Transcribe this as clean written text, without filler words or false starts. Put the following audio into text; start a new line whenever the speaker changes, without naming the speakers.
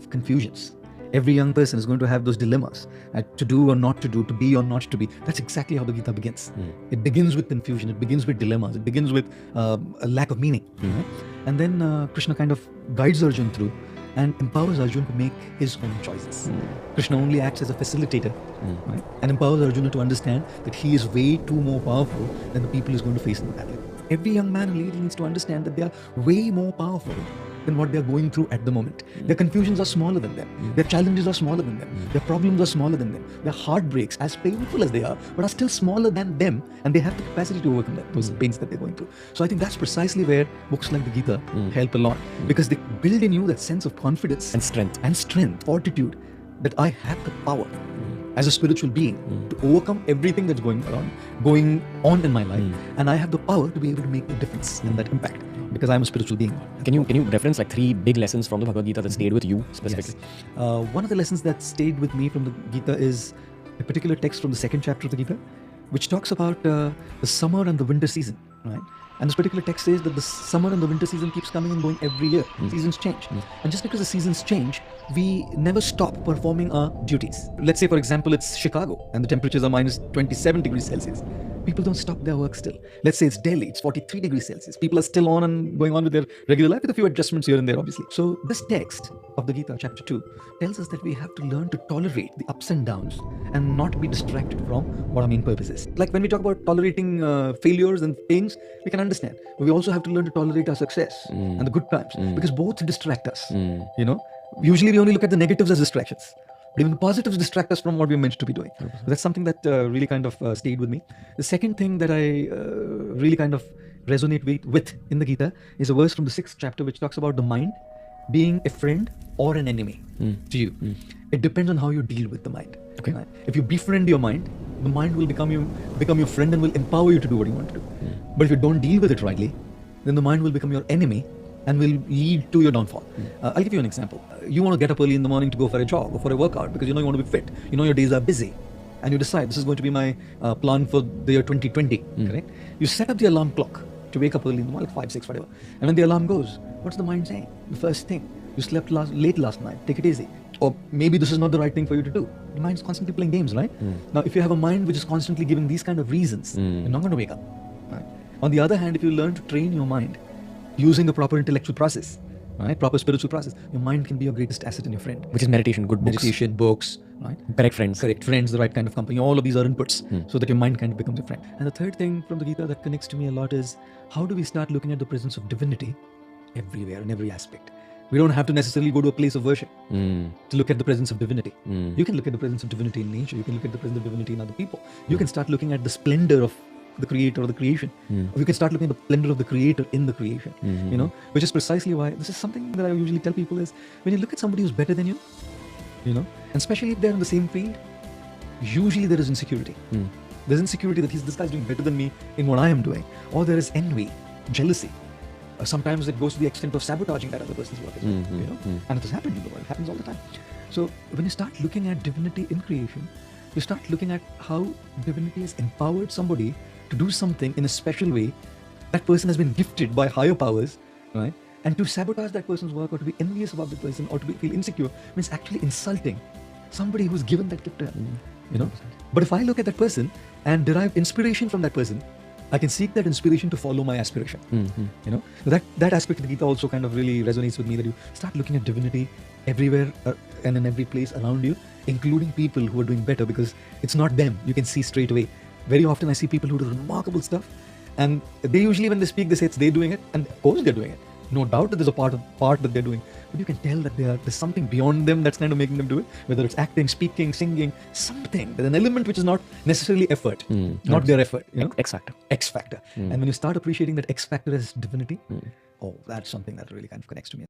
have confusions. Every young person is going to have those dilemmas, to do or not to do, to be or not to be. That's exactly how the Gita begins. It begins with confusion, it begins with dilemmas, it begins with a lack of meaning. Right? And then Krishna kind of guides Arjun through and empowers Arjun to make his own choices. Krishna only acts as a facilitator, right? And empowers Arjuna to understand that he is way too more powerful than the people he's going to face in the battle. Every young man and lady needs to understand that they are way more powerful than what they are going through at the moment. Their confusions are smaller than them. Their challenges are smaller than them. Their problems are smaller than them. Their heartbreaks, as painful as they are, but are still smaller than them, and they have the capacity to overcome that, those pains that they're going through. So I think that's precisely where books like the Gita help a lot, because they build in you that sense of confidence
and strength,
fortitude, that I have the power as a spiritual being to overcome everything that's going on in my life, and I have the power to be able to make the difference and that impact, because I'm a spiritual being.
Can you reference like 3 big lessons from the Bhagwad Gita that stayed with you specifically?
Yes. One of the lessons that stayed with me from the Gita is a particular text from the 2nd chapter of the Gita, which talks about the summer and the winter season, right? And this particular text says that the summer and the winter season keeps coming and going every year. Seasons change. And just because the seasons change, we never stop performing our duties. Let's say, for example, it's Chicago and the temperatures are minus 27 degrees Celsius. People don't stop their work still. Let's say it's Delhi, it's 43 degrees Celsius. People are still on and going on with their regular life with a few adjustments here and there, obviously. So this text of the Gita, chapter 2, tells us that we have to learn to tolerate the ups and downs and not be distracted from what our main purpose is. Like when we talk about tolerating failures and pains, we can understand. But we also have to learn to tolerate our success and the good times, because both distract us. You know, usually we only look at the negatives as distractions. But even the positives distract us from what we're meant to be doing. So that's something that really kind of stayed with me. The second thing that I really kind of resonate with in the Gita is a verse from the 6th chapter, which talks about the mind being a friend or an enemy to you. It depends on how you deal with the mind. Okay. Right? If you befriend your mind, the mind will become your friend and will empower you to do what you want to do. But if you don't deal with it rightly, then the mind will become your enemy and will lead to your downfall. I'll give you an example. You want to get up early in the morning to go for a jog or for a workout because you know you want to be fit. You know your days are busy. And you decide this is going to be my plan for the year 2020, correct? You set up the alarm clock to wake up early in the morning, like 5, 6, whatever. And when the alarm goes, what's the mind saying? The first thing, you slept late last night, take it easy. Or maybe this is not the right thing for you to do. The mind's constantly playing games, right? Now, if you have a mind which is constantly giving these kind of reasons, you're not going to wake up. Right? On the other hand, if you learn to train your mind using a proper intellectual process, right, proper spiritual process, your mind can be your greatest asset and your friend.
Which is meditation, good books.
Meditation, books, right?
Correct friends,
the right kind of company. All of these are inputs so that your mind kind of becomes your friend. And the third thing from the Gita that connects to me a lot is how do we start looking at the presence of divinity everywhere, in every aspect. We don't have to necessarily go to a place of worship to look at the presence of divinity. You can look at the presence of divinity in nature. You can look at the presence of divinity in other people. You can start looking at the splendor of the creator or the creation. Or you can start looking at the splendor of the creator in the creation, you know, which is precisely why this is something that I usually tell people is when you look at somebody who's better than you, you know, and especially if they're in the same field, usually there is insecurity. There's insecurity that this guy's doing better than me in what I am doing. Or there is envy, jealousy. Sometimes it goes to the extent of sabotaging that other person's work as well, you know, and it has happened in the world, it happens all the time. So when you start looking at divinity in creation, you start looking at how divinity has empowered somebody to do something in a special way. That person has been gifted by higher powers, right? And to sabotage that person's work or to be envious about the person or to feel insecure means actually insulting somebody who's given that gift to him, you know. But if I look at that person and derive inspiration from that person, I can seek that inspiration to follow my aspiration. You know, that aspect of the Gita also kind of really resonates with me, that you start looking at divinity everywhere and in every place around you, including people who are doing better, because it's not them. You can see straight away. Very often I see people who do remarkable stuff, and they usually, when they speak, they say it's they're doing it, and of course they're doing it. No doubt that there's a part that they're doing, but you can tell that there's something beyond them that's kind of making them do it, whether it's acting, speaking, singing, something. There's an element which is not necessarily effort, not their effort. You know? X factor. And when you start appreciating that X factor as divinity, oh, that's something that really kind of connects to me.